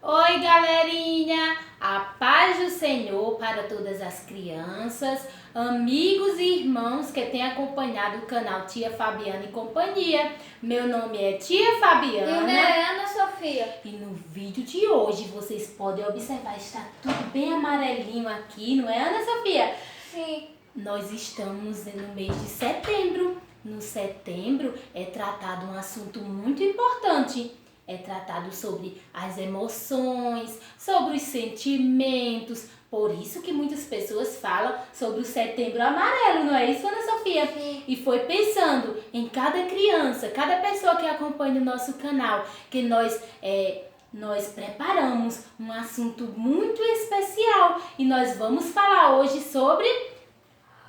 Oi, galerinha! A paz do Senhor para todas as crianças, amigos e irmãos que têm acompanhado o canal Tia Fabiana e Companhia. Meu nome é Tia Fabiana. E o meu é Ana Sofia. E no vídeo de hoje vocês podem observar, está tudo bem amarelinho aqui, não é, Ana Sofia? Sim. Nós estamos no mês de setembro. No setembro é tratado um assunto muito importante. É tratado sobre as emoções, sobre os sentimentos. Por isso que muitas pessoas falam sobre o setembro amarelo, não é isso, Ana Sofia? Sim. E foi pensando em cada criança, cada pessoa que acompanha o nosso canal, que nós preparamos um assunto muito especial. E nós vamos falar hoje sobre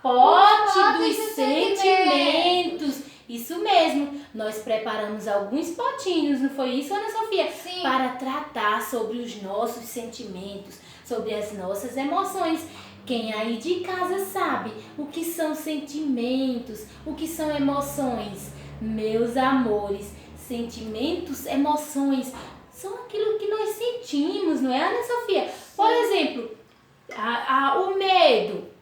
pote dos sentimentos. Isso mesmo, nós preparamos alguns potinhos, não foi isso, Ana Sofia? Sim. Para tratar sobre os nossos sentimentos, sobre as nossas emoções. Quem aí de casa sabe o que são sentimentos, o que são emoções? Meus amores, sentimentos, emoções, são aquilo que nós sentimos, não é, Ana Sofia? Por exemplo, o medo.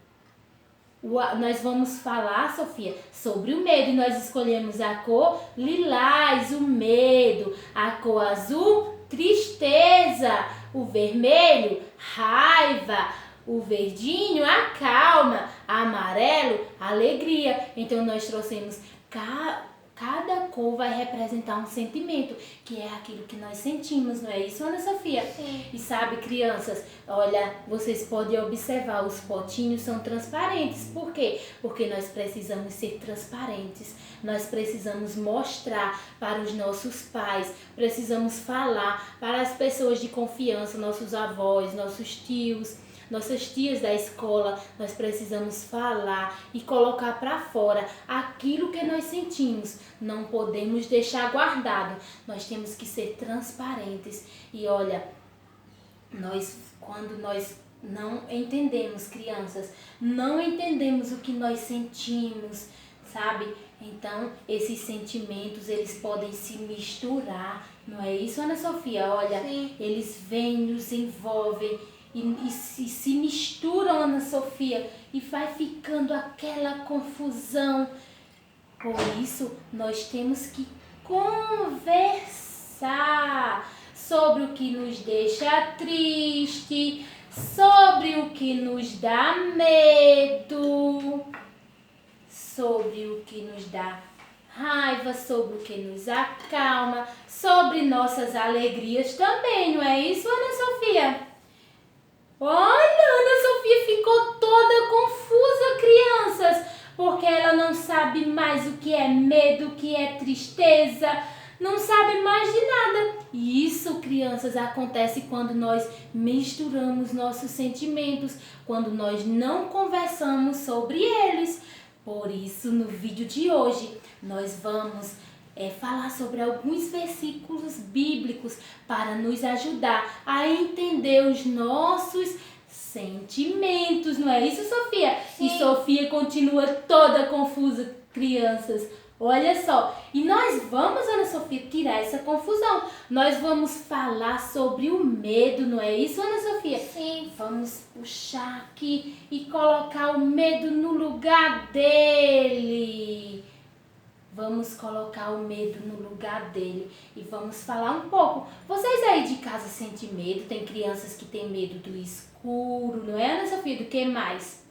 Nós vamos falar, Sofia, sobre o medo. E nós escolhemos a cor lilás, o medo. A cor azul, tristeza. O vermelho, raiva. O verdinho, a calma. Amarelo, alegria. Então nós trouxemos cada cor vai representar um sentimento, que é aquilo que nós sentimos, não é isso, Ana Sofia? Sim. E sabe, crianças, olha, vocês podem observar, os potinhos são transparentes. Por quê? Porque nós precisamos ser transparentes. Nós precisamos mostrar para os nossos pais, precisamos falar para as pessoas de confiança, nossos avós, nossos tios, nossas tias da escola. Nós precisamos falar e colocar para fora aquilo que nós sentimos. Não podemos deixar guardado. Nós temos que ser transparentes. E olha, quando nós não entendemos, crianças, não entendemos o que nós sentimos, sabe? Então, esses sentimentos, eles podem se misturar. Não é isso, Ana Sofia? Olha, sim, eles vêm, nos envolvem e se misturam, Ana Sofia, e vai ficando aquela confusão. Por isso, nós temos que conversar sobre o que nos deixa triste, sobre o que nos dá medo, sobre o que nos dá raiva, sobre o que nos acalma, sobre nossas alegrias também, não é isso, Ana Sofia? Olha, Ana Sofia ficou toda confusa, crianças, porque ela não sabe mais o que é medo, o que é tristeza, não sabe mais de nada. E isso, crianças, acontece quando nós misturamos nossos sentimentos, quando nós não conversamos sobre eles. Por isso, no vídeo de hoje, nós vamos falar sobre alguns versículos bíblicos para nos ajudar a entender os nossos sentimentos, não é isso, Sofia? Sim. E Sofia continua toda confusa, crianças. Olha só, e nós vamos, Ana Sofia, tirar essa confusão. Nós vamos falar sobre o medo, não é isso, Ana Sofia? Sim. Vamos puxar aqui e colocar o medo no lugar dele. Vamos colocar o medo no lugar dele e vamos falar um pouco. Vocês aí de casa sentem medo? Tem crianças que têm medo do escuro, não é, Ana Sofia? Do que mais?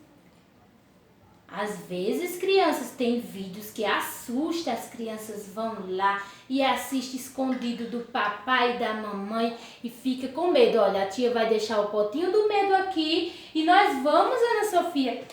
Às vezes, crianças, tem vídeos que assustam, as crianças vão lá e assistem escondido do papai e da mamãe e fica com medo. Olha, a tia vai deixar o potinho do medo aqui e nós vamos, Ana Sofia,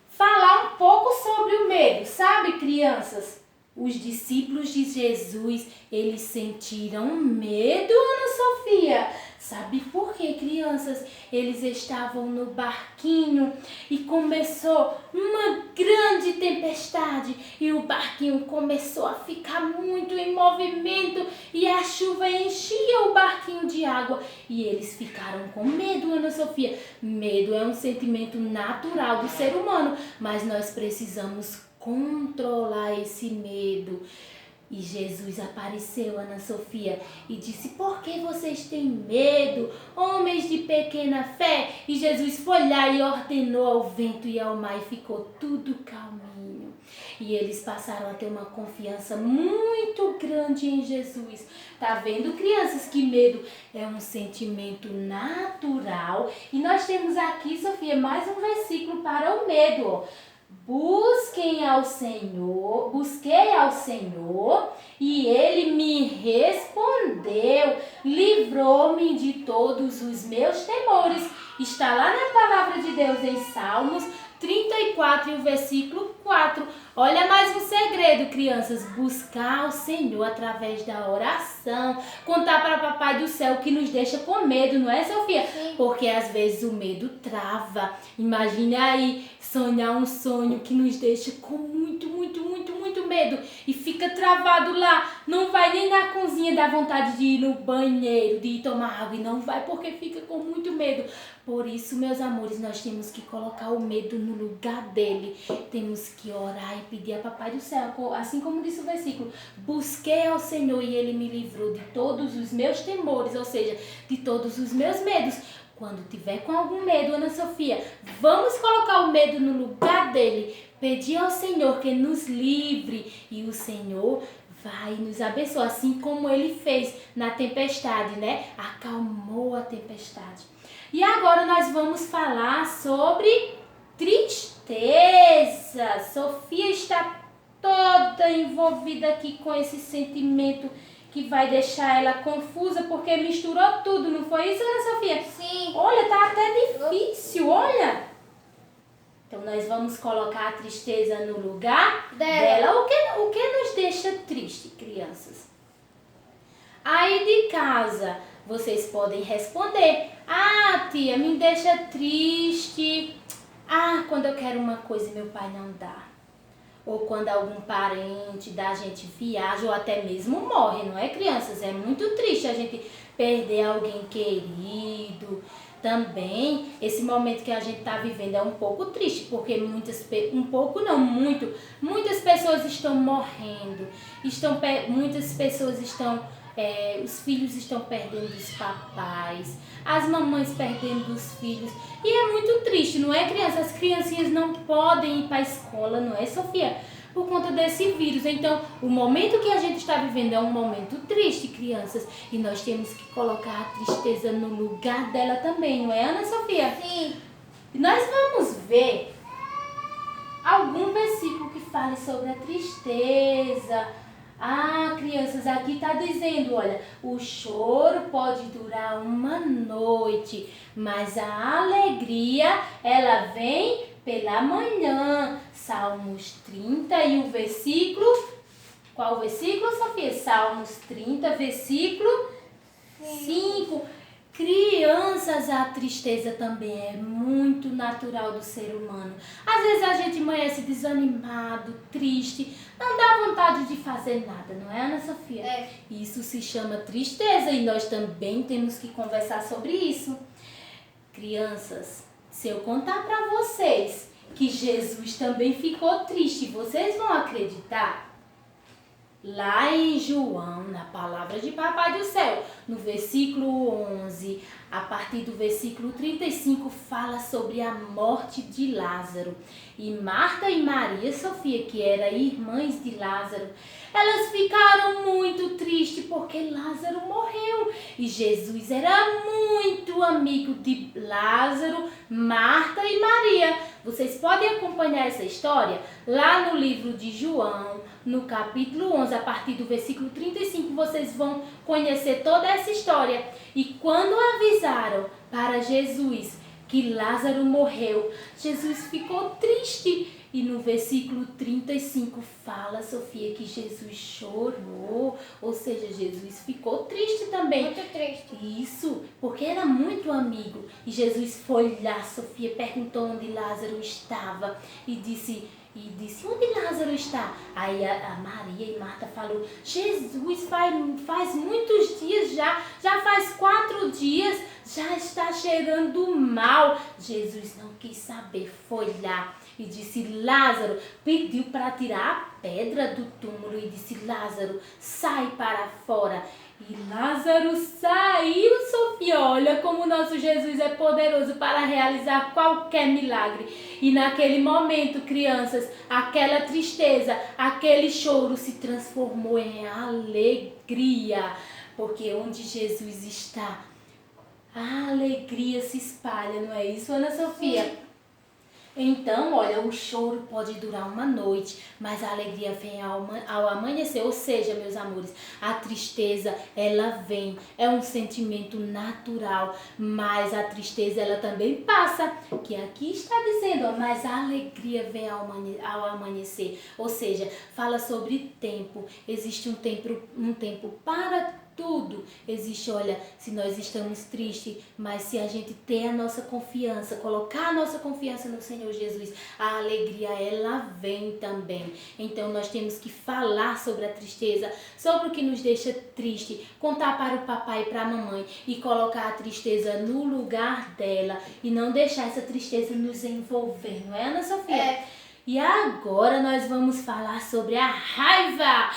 falar um pouco sobre o medo, sabe, crianças? Os discípulos de Jesus, eles sentiram medo, Ana Sofia. Sabe por quê, crianças? Eles estavam no barquinho e começou uma grande tempestade e o barquinho começou a ficar muito em movimento e a chuva enchia o barquinho de água e eles ficaram com medo, Ana Sofia. Medo é um sentimento natural do ser humano, mas nós precisamos controlar esse medo. E Jesus apareceu, Ana Sofia, e disse: por que vocês têm medo, homens de pequena fé? E Jesus foi lá e ordenou ao vento e ao mar e ficou tudo calminho. E eles passaram a ter uma confiança muito grande em Jesus. Tá vendo, crianças, que medo é um sentimento natural? E nós temos aqui, Sofia, mais um versículo para o medo, ó. Busquei ao Senhor e Ele me respondeu, livrou-me de todos os meus temores. Está lá na palavra de Deus em Salmos 34 e o versículo 4. Olha mais um segredo, crianças: buscar o Senhor através da oração, contar para Papai do Céu, que nos deixa com medo, não é, Sofia? Sim. Porque às vezes o medo trava. Imagine aí sonhar um sonho que nos deixa com muito medo e fica travado lá, não vai nem na cozinha, dá vontade de ir no banheiro, de ir tomar água e não vai porque fica com muito medo. Por isso, meus amores, nós temos que colocar o medo no lugar dele. Temos que orar e pedir a Papai do Céu, assim como disse o versículo: busquei ao Senhor e Ele me livrou de todos os meus temores, ou seja, de todos os meus medos. Quando tiver com algum medo, Ana Sofia, vamos colocar o medo no lugar dele, pedir ao Senhor que nos livre e o Senhor vai nos abençoar, assim como Ele fez na tempestade, né? Acalmou a tempestade. E agora nós vamos falar sobre tristeza. Sofia está toda envolvida aqui com esse sentimento que vai deixar ela confusa, porque misturou tudo, não foi isso, Ana Sofia? Sim. Olha, tá até difícil, olha. Então nós vamos colocar a tristeza no lugar dela. O que nos deixa triste, crianças? Aí de casa, vocês podem responder: ah, tia, me deixa triste. Ah, quando eu quero uma coisa e meu pai não dá. Ou quando algum parente da gente viaja ou até mesmo morre, não é, crianças? É muito triste a gente perder alguém querido. Também, esse momento que a gente está vivendo é um pouco triste, porque muitas pessoas estão morrendo. Muitas pessoas estão... os filhos estão perdendo os papais, as mamães perdendo os filhos. E é muito triste, não é, criança? As criancinhas não podem ir para a escola, não é, Sofia? Por conta desse vírus. Então, o momento que a gente está vivendo é um momento triste, crianças. E nós temos que colocar a tristeza no lugar dela também, não é, Ana Sofia? Sim. E nós vamos ver algum versículo que fale sobre a tristeza. Ah, crianças, aqui está dizendo, olha: o choro pode durar uma noite, mas a alegria, ela vem pela manhã. Salmos 30 e o versículo... Qual versículo, Sofia? Salmos 30, versículo 5. Crianças, a tristeza também é muito natural do ser humano. Às vezes a gente amanhece desanimado, triste, não dá vontade de fazer nada, não é, Ana Sofia? É. Isso se chama tristeza e nós também temos que conversar sobre isso. Crianças, se eu contar para vocês que Jesus também ficou triste, vocês vão acreditar? Lá em João, na palavra de Papai do Céu, no versículo 11, a partir do versículo 35, fala sobre a morte de Lázaro. E Marta e Maria, Sofia, que eram irmãs de Lázaro, elas ficaram muito tristes porque Lázaro morreu. E Jesus era muito amigo de Lázaro, Marta e Maria. Vocês podem acompanhar essa história lá no livro de João, no capítulo 11, a partir do versículo 35, vocês vão conhecer toda essa história. E quando avisaram para Jesus que Lázaro morreu, Jesus ficou triste. E no versículo 35 fala, Sofia, que Jesus chorou, ou seja, Jesus ficou triste também. Muito triste. Isso, porque era muito amigo. E Jesus foi lá, Sofia, perguntou onde Lázaro estava e disse, onde Lázaro está? Aí a Maria e Marta falou: Jesus, faz muitos dias já faz 4 dias, já está cheirando mal. Jesus não quis saber, foi lá e disse: Lázaro, pediu para tirar a pedra do túmulo e disse: Lázaro, sai para fora. E Lázaro saiu, Sofia. Olha como o nosso Jesus é poderoso para realizar qualquer milagre. E naquele momento, crianças, aquela tristeza, aquele choro se transformou em alegria. Porque onde Jesus está, a alegria se espalha, não é isso, Ana Sofia? Sim. Então, olha, o choro pode durar uma noite, mas a alegria vem ao amanhecer. Ou seja, meus amores, a tristeza, ela vem, é um sentimento natural, mas a tristeza, ela também passa, que aqui está dizendo, ó, mas a alegria vem ao amanhecer. Ou seja, fala sobre tempo, existe um tempo para tudo. Existe, olha, se nós estamos tristes, mas se a gente ter a nossa confiança, colocar a nossa confiança no Senhor Jesus, a alegria, ela vem também. Então nós temos que falar sobre a tristeza, sobre o que nos deixa triste, contar para o papai e para a mamãe e colocar a tristeza no lugar dela e não deixar essa tristeza nos envolver, não é, Ana Sofia? É. E agora nós vamos falar sobre a raiva.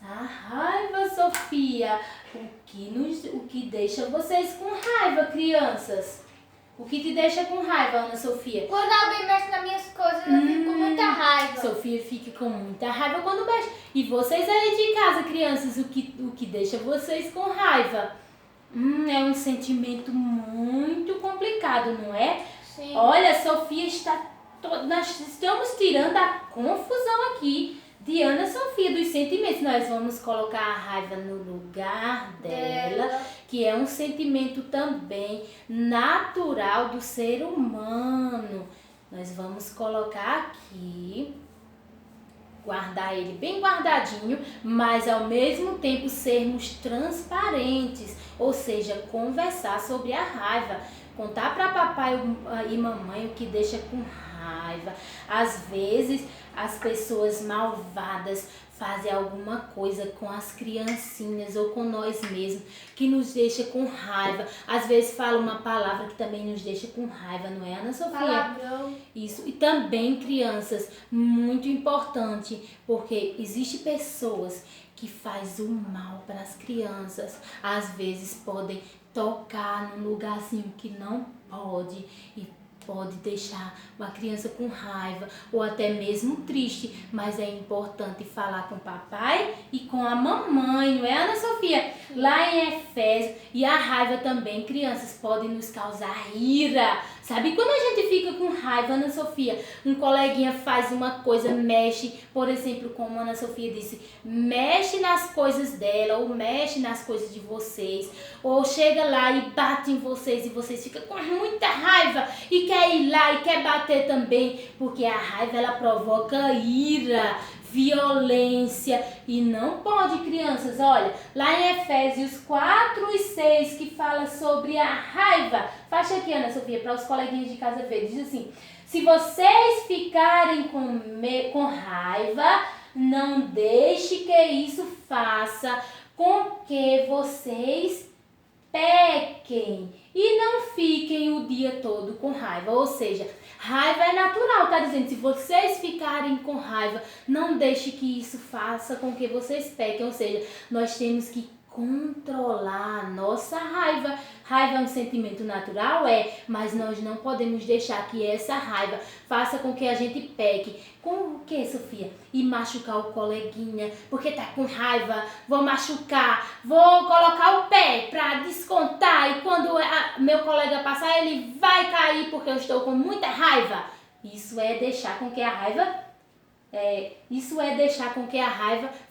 A raiva, Sofia, o que deixa vocês com raiva, crianças? O que te deixa com raiva, Ana Sofia? Quando alguém mexe nas minhas coisas, eu fico com muita raiva. Sofia fica com muita raiva quando mexe. E vocês aí de casa, crianças, o que deixa vocês com raiva? É um sentimento muito complicado, não é? Sim. Olha, Sofia nós estamos tirando a confusão aqui de Ana Sofia dos sentimentos. Nós vamos colocar a raiva no lugar dela, que é um sentimento também natural do ser humano. Nós vamos colocar aqui, guardar ele bem guardadinho, mas ao mesmo tempo sermos transparentes, ou seja, conversar sobre a raiva, contar para papai e mamãe o que deixa com raiva. Às vezes as pessoas malvadas fazem alguma coisa com as criancinhas ou com nós mesmos que nos deixa com raiva. Às vezes fala uma palavra que também nos deixa com raiva, não é, Ana Sofia? Palavrão. Isso. E também, crianças, muito importante, porque existe pessoas que fazem o mal para as crianças. Às vezes podem tocar num lugarzinho que não pode e pode deixar uma criança com raiva ou até mesmo triste, mas é importante falar com o papai e com a mamãe, não é, Ana Sofia? Lá em Efésios, e a raiva também, crianças, pode nos causar ira. Sabe quando a gente fica com raiva, Ana Sofia? Um coleguinha faz uma coisa, mexe, por exemplo, como a Ana Sofia disse, mexe nas coisas dela ou mexe nas coisas de vocês, ou chega lá e bate em vocês e vocês ficam com muita raiva e quer ir lá e quer bater também, porque a raiva, ela provoca ira, violência, e não pode, crianças. Olha, lá em Efésios 4:6, que fala sobre a raiva. Fecha aqui, Ana Sofia, para os coleguinhas de casa verem. Diz assim: se vocês ficarem com raiva, não deixe que isso faça com que vocês pequem e não fiquem o dia todo com raiva. Ou seja, raiva é natural, tá dizendo, se vocês ficarem com raiva, não deixe que isso faça com que vocês pequem. Ou seja, nós temos que controlar a nossa raiva. Raiva é um sentimento natural, mas nós não podemos deixar que essa raiva faça com que a gente peque. Com o que, Sofia? E machucar o coleguinha, porque tá com raiva, vou machucar, vou colocar o pé pra descontar e quando meu colega passar, ele vai cair porque eu estou com muita raiva. Isso é deixar com que a raiva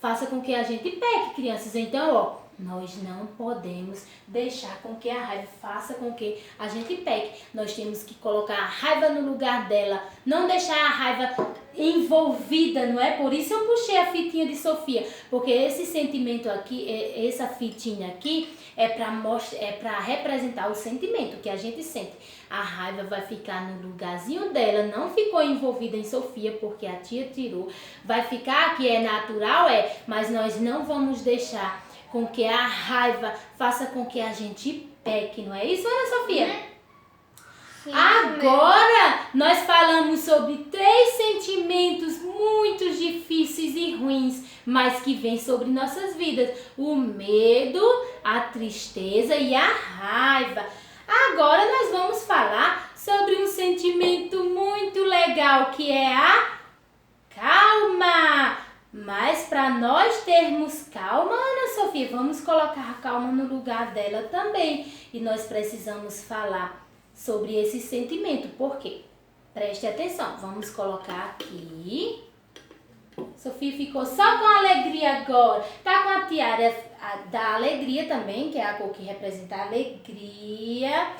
faça com que a gente peque, crianças. Então, ó, nós não podemos deixar com que a raiva faça com que a gente peque. Nós temos que colocar a raiva no lugar dela, não deixar a raiva envolvida, não é? Por isso eu puxei a fitinha de Sofia, porque esse sentimento aqui, essa fitinha aqui, é para representar o sentimento que a gente sente. A raiva vai ficar no lugarzinho dela, não ficou envolvida em Sofia, porque a tia tirou. Vai ficar aqui, é natural, mas nós não vamos deixar com que a raiva faça com que a gente peque, não é isso, Ana Sofia? Sim, Agora nós falamos sobre 3 sentimentos muito difíceis e ruins, mas que vêm sobre nossas vidas: o medo, a tristeza e a raiva. Agora nós vamos falar sobre um sentimento muito legal, que é a calma. Mas para nós termos calma, Ana Sofia, vamos colocar a calma no lugar dela também. E nós precisamos falar sobre esse sentimento. Por quê? Preste atenção. Vamos colocar aqui. Sofia ficou só com alegria agora. Tá com a tiara da alegria também, que é a cor que representa a alegria.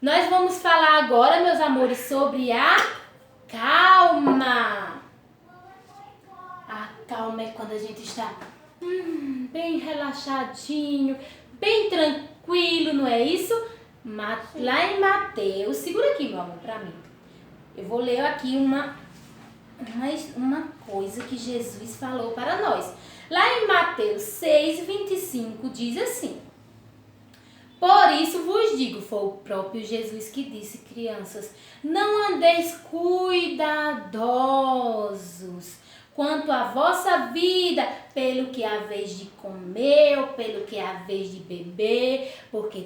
Nós vamos falar agora, meus amores, sobre a calma. A calma é quando a gente está bem relaxadinho, bem tranquilo, não é isso? Lá em Mateus, segura aqui, meu amor, pra mim. Eu vou ler aqui uma coisa que Jesus falou para nós. Lá em Mateus 6:25 diz assim: por isso vos digo, foi o próprio Jesus que disse, crianças, não andeis cuidadosos quanto à vossa vida, pelo que haveis de comer ou pelo que haveis de beber, porque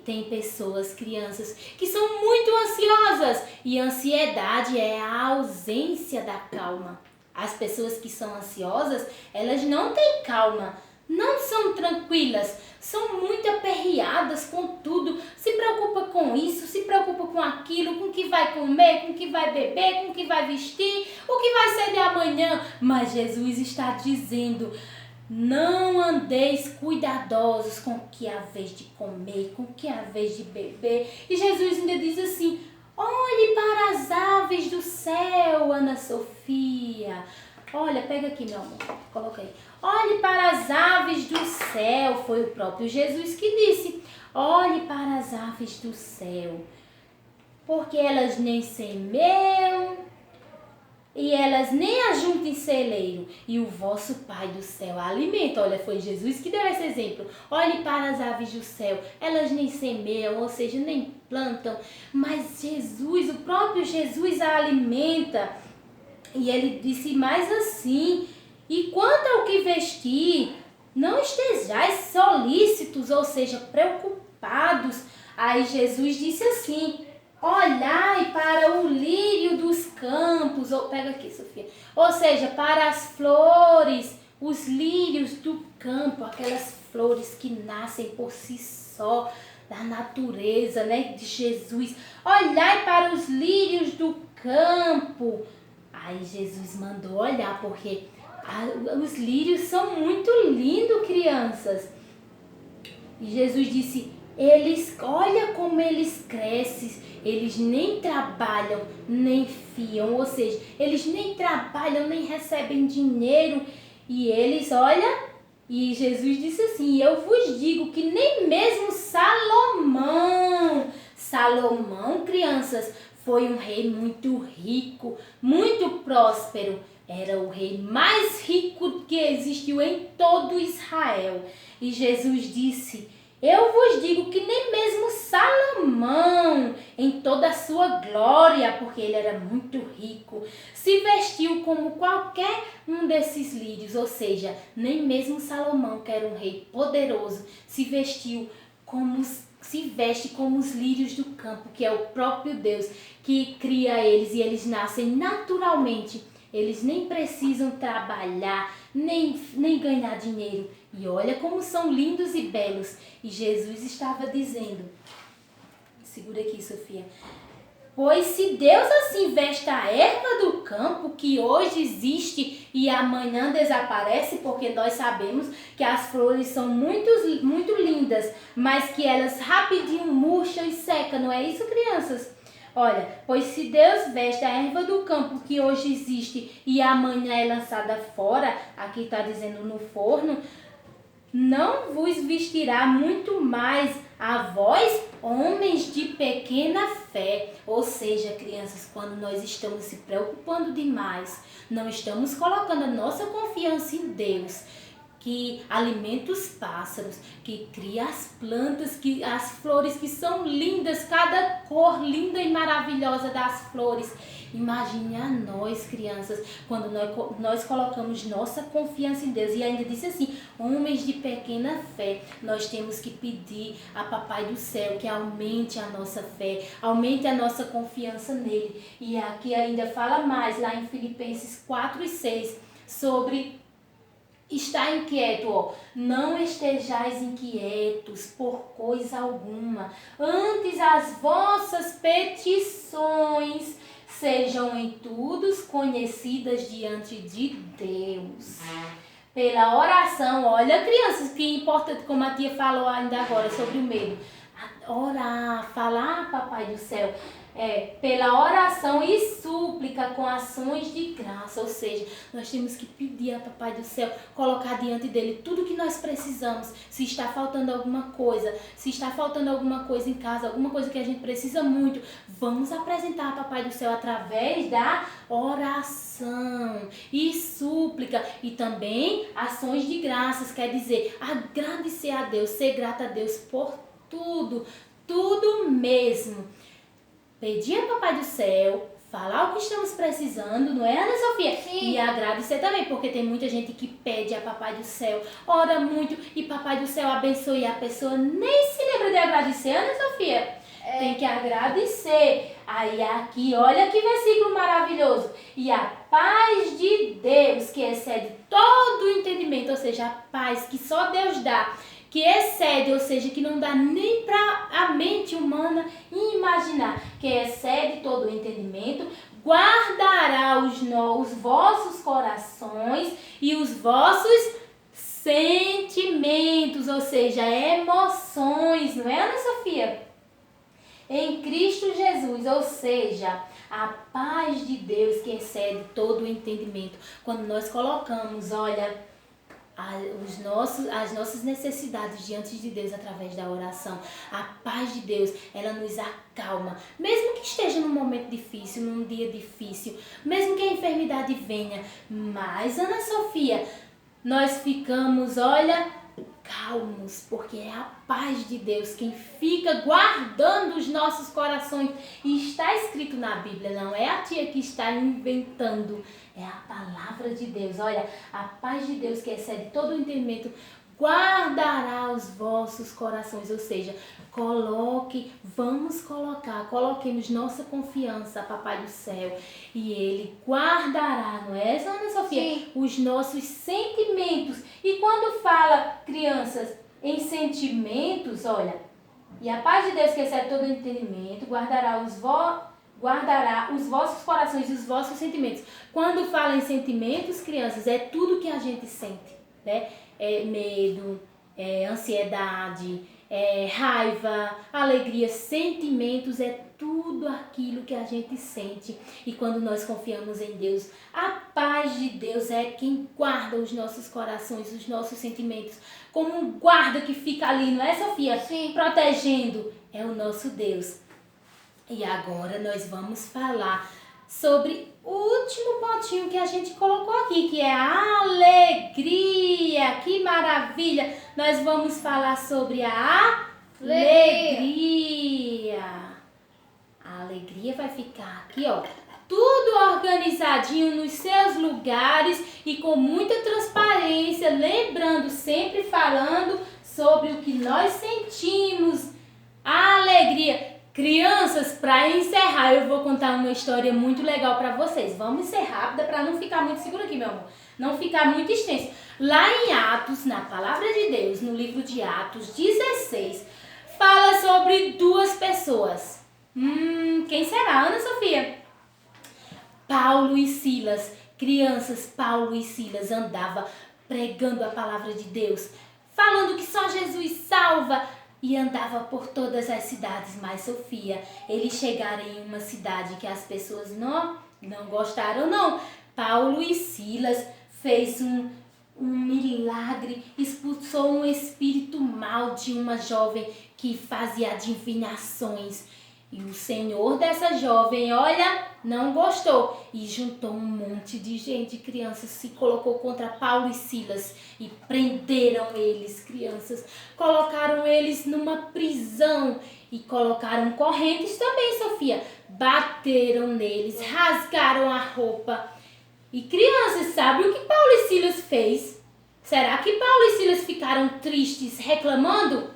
tem pessoas, crianças, que são muito ansiosas, e ansiedade é a ausência da calma. As pessoas que são ansiosas, elas não têm calma, não são tranquilas, são muito aperreadas com tudo, se preocupa com isso, se preocupa com aquilo, com o que vai comer, com o que vai beber, com o que vai vestir, o que vai ser de amanhã. Mas Jesus está dizendo: não andeis cuidadosos com o que haveis de comer, com o que haveis de beber. E Jesus ainda diz assim: olhe para as aves do céu, Ana Sofia. Olha, pega aqui, meu amor, coloca aí. Olhe para as aves do céu, foi o próprio Jesus que disse. Olhe para as aves do céu, porque elas nem semeiam e elas nem ajuntam em celeiro, e o vosso Pai do céu a alimenta. Olha, foi Jesus que deu esse exemplo. Olhe para as aves do céu, elas nem semeiam, ou seja, nem plantam, mas Jesus, o próprio Jesus a alimenta. E ele disse mais assim: e quanto ao que vestir, não estejais solícitos, ou seja, preocupados. Aí Jesus disse assim: olhai para o lírio dos campos, ou pega aqui, Sofia, ou seja, para as flores, os lírios do campo, aquelas flores que nascem por si só, da natureza, né, de Jesus. Olhai para os lírios do campo. Aí Jesus mandou olhar, porque os lírios são muito lindos, crianças. E Jesus disse: olha como eles crescem, eles nem trabalham, nem fiam, ou seja, eles nem trabalham, nem recebem dinheiro, e eles, olha, e Jesus disse assim: eu vos digo que nem mesmo Salomão, crianças, foi um rei muito rico, muito próspero. Era o rei mais rico que existiu em todo Israel. E Jesus disse: eu vos digo que nem mesmo Salomão, em toda a sua glória, porque ele era muito rico, se vestiu como qualquer um desses lírios. Ou seja, nem mesmo Salomão, que era um rei poderoso, se veste como os lírios do campo, que é o próprio Deus que cria eles, e eles nascem naturalmente. Eles nem precisam trabalhar, nem ganhar dinheiro. E olha como são lindos e belos. E Jesus estava dizendo, segura aqui, Sofia: pois se Deus assim veste a erva do campo, que hoje existe e amanhã desaparece, porque nós sabemos que as flores são muito lindas, mas que elas rapidinho murcham e secam, não é isso, crianças? Olha, pois se Deus veste a erva do campo, que hoje existe e amanhã é lançada fora, aqui está dizendo no forno, não vos vestirá muito mais a vós, homens de pequena fé. Ou seja, crianças, quando nós estamos se preocupando demais, não estamos colocando a nossa confiança em Deus, que alimenta os pássaros, que cria as plantas, as flores que são lindas, cada cor linda e maravilhosa das flores. Imagine a nós, crianças, quando nós colocamos nossa confiança em Deus. E ainda diz assim, homens de pequena fé, nós temos que pedir a Papai do Céu que aumente a nossa fé, aumente a nossa confiança nele. E aqui ainda fala mais, lá em Filipenses 4:6, sobre estar inquieto, ó. Não estejais inquietos por coisa alguma, antes as vossas petições sejam em tudo conhecidas diante de Deus. Pela oração, olha, crianças, que importante, como a tia falou ainda agora sobre o medo. Orar, falar, Papai do Céu, pela oração e súplica com ações de graça, ou seja, nós temos que pedir a Papai do Céu, colocar diante dele tudo que nós precisamos. Se está faltando alguma coisa, em casa, alguma coisa que a gente precisa muito, vamos apresentar a Papai do Céu através da oração e súplica, e também ações de graças, quer dizer, agradecer a Deus, ser grata a Deus por tudo mesmo. Pedir a Papai do Céu, falar o que estamos precisando, não é, Ana Sofia? Sim. E agradecer também, porque tem muita gente que pede a Papai do Céu, ora muito e Papai do Céu abençoe, e a pessoa nem se lembra de agradecer, Ana Sofia. Tem que agradecer. Aí aqui, olha que versículo maravilhoso. E a paz de Deus, que excede todo o entendimento, ou seja, a paz que só Deus dá, que excede, ou seja, que não dá nem para a mente humana imaginar, que excede todo o entendimento, guardará os vossos corações e os vossos sentimentos, ou seja, emoções, não é, Ana Sofia? Em Cristo Jesus, ou seja, a paz de Deus que excede todo o entendimento. Quando nós colocamos, olha, as nossas necessidades diante de Deus através da oração, a paz de Deus, ela nos acalma. Mesmo que esteja num momento difícil, num dia difícil, mesmo que a enfermidade venha, mas, Ana Sofia, nós ficamos, olha, calmos, porque é a paz de Deus quem fica guardando os nossos corações. E está escrito na Bíblia, não é a tia que está inventando, é a palavra de Deus. Olha, a paz de Deus que excede todo o entendimento guardará os vossos corações, ou seja, coloquemos nossa confiança, Papai do Céu, e Ele guardará, não é, Ana Sofia? Sim. Os nossos sentimentos. E quando fala, crianças, em sentimentos, olha, e a paz de Deus que excede todo o entendimento guardará os vossos corações e os vossos sentimentos. Quando fala em sentimentos, crianças, é tudo que a gente sente, né? É medo, é ansiedade, é raiva, alegria, sentimentos, é tudo aquilo que a gente sente. E quando nós confiamos em Deus, a paz de Deus é quem guarda os nossos corações, os nossos sentimentos, como um guarda que fica ali, não é, Sofia? Sim. Protegendo, é o nosso Deus. E agora nós vamos falar sobre o último pontinho que a gente colocou aqui, que é a alegria. Que maravilha! Nós vamos falar sobre a alegria. A alegria vai ficar aqui, ó, tudo organizadinho nos seus lugares e com muita transparência, lembrando, sempre falando sobre o que nós sentimos. A alegria. Crianças, para encerrar, eu vou contar uma história muito legal para vocês. Vamos ser rápida para não ficar muito seguro aqui, meu amor. Não ficar muito extenso. Lá em Atos, na Palavra de Deus, no livro de Atos 16, fala sobre duas pessoas. Quem será, Ana Sofia? Paulo e Silas. Crianças, Paulo e Silas andavam pregando a Palavra de Deus, falando que só Jesus salva. E andava por todas as cidades, mas Sofia, eles chegaram em uma cidade que as pessoas não gostaram, não. Paulo e Silas fez um milagre, expulsou um espírito mau de uma jovem que fazia adivinhações. E o senhor dessa jovem, olha, não gostou e juntou um monte de gente, crianças, se colocou contra Paulo e Silas e prenderam eles, crianças. Colocaram eles numa prisão e colocaram correntes também, Sofia. Bateram neles, rasgaram a roupa. E crianças, sabe o que Paulo e Silas fez? Será que Paulo e Silas ficaram tristes reclamando?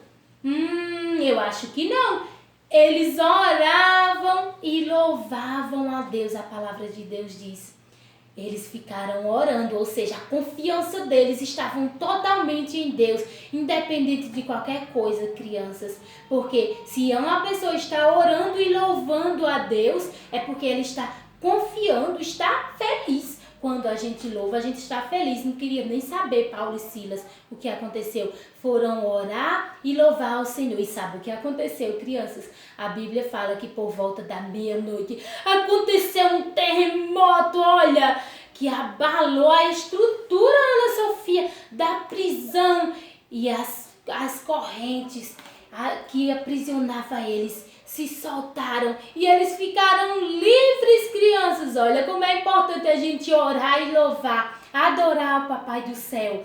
Eu acho que não. Eles oravam e louvavam a Deus, a palavra de Deus diz. Eles ficaram orando, ou seja, a confiança deles estava totalmente em Deus, independente de qualquer coisa, crianças. Porque se uma pessoa está orando e louvando a Deus, é porque ela está confiando, está feliz. Quando a gente louva, a gente está feliz. Não queria nem saber, Paulo e Silas, o que aconteceu. Foram orar e louvar ao Senhor. E sabe o que aconteceu, crianças? A Bíblia fala que por volta da meia-noite aconteceu um terremoto, olha, que abalou a estrutura, Ana Sofia, da prisão. E as correntes que aprisionavam eles se soltaram e eles ficaram livres, crianças. Olha como é importante a gente orar e louvar, adorar o Papai do Céu.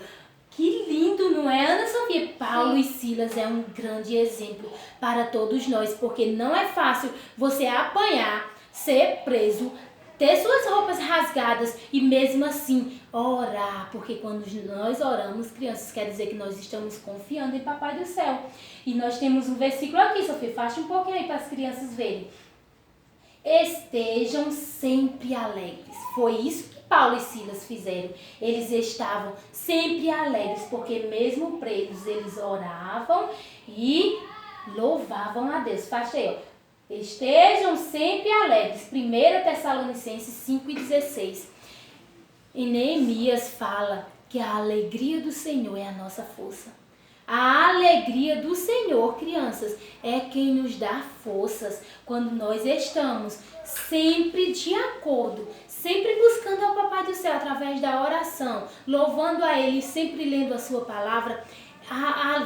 Que lindo, não é, Ana Sofia? Paulo e Silas é um grande exemplo para todos nós, porque não é fácil você apanhar, ser preso, ter suas roupas rasgadas e mesmo assim orar, porque quando nós oramos, crianças, quer dizer que nós estamos confiando em Papai do Céu. E nós temos um versículo aqui, Sofia, faça um pouquinho aí para as crianças verem. Estejam sempre alegres. Foi isso que Paulo e Silas fizeram. Eles estavam sempre alegres, porque mesmo presos, eles oravam e louvavam a Deus. Faça aí, ó. Estejam sempre alegres. 1 Tessalonicenses 5:16. E Neemias fala que a alegria do Senhor é a nossa força. A alegria do Senhor, crianças, é quem nos dá forças quando nós estamos sempre de acordo, sempre buscando ao Papai do Céu através da oração, louvando a Ele, sempre lendo a sua palavra.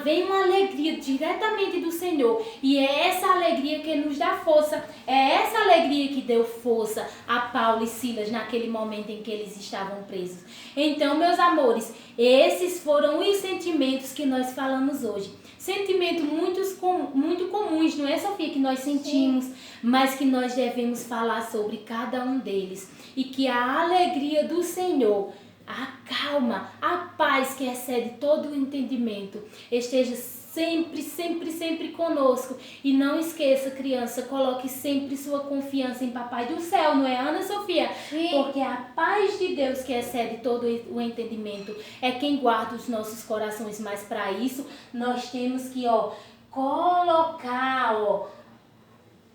Vem uma alegria diretamente do Senhor e é essa alegria que nos dá força, é essa alegria que deu força a Paulo e Silas naquele momento em que eles estavam presos. Então, meus amores, esses foram os sentimentos que nós falamos hoje. Sentimentos muito comuns, não é, Sofia, que nós sentimos, mas que nós devemos falar sobre cada um deles. E que a alegria do Senhor, a calma, a paz que excede todo o entendimento, esteja sempre conosco. E não esqueça, criança, coloque sempre sua confiança em Papai do Céu, não é, Ana Sofia? Sim. Porque a paz de Deus que excede todo o entendimento é quem guarda os nossos corações. Mas para isso, nós temos que, colocar,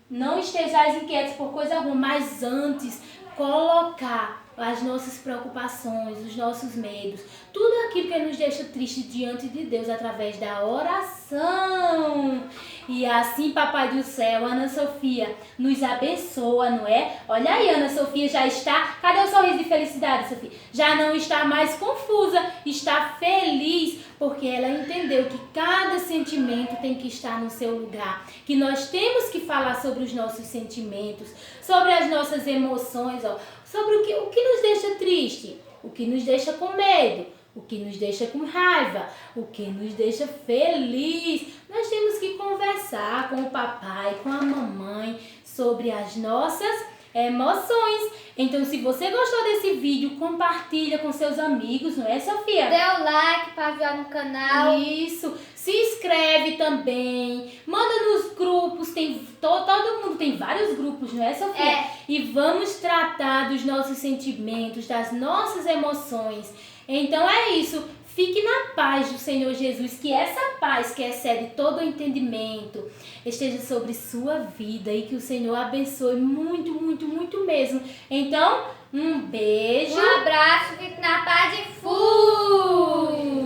não estejais inquietos por coisa alguma, mas antes colocar as nossas preocupações, os nossos medos, tudo aquilo que nos deixa triste diante de Deus através da oração. E assim, Papai do Céu, Ana Sofia, nos abençoa, não é? Olha aí, Ana Sofia já está... Cadê o sorriso de felicidade, Sofia? Já não está mais confusa, está feliz, porque ela entendeu que cada sentimento tem que estar no seu lugar, que nós temos que falar sobre os nossos sentimentos, sobre as nossas emoções, sobre o que nos deixa triste, o que nos deixa com medo, o que nos deixa com raiva, o que nos deixa feliz. Nós temos que conversar com o papai, com a mamãe, sobre as nossas emoções. Então, se você gostou desse vídeo, compartilha com seus amigos, não é, Sofia? Dê o like para ajudar no canal. Isso. Se inscreve também. Manda nos grupos. Todo mundo tem vários grupos, não é, Sofia? É. E vamos tratar dos nossos sentimentos, das nossas emoções. Então é isso. Fique na paz do Senhor Jesus, que essa paz que excede todo o entendimento esteja sobre sua vida e que o Senhor abençoe muito mesmo. Então, um beijo. Um abraço, fique na paz e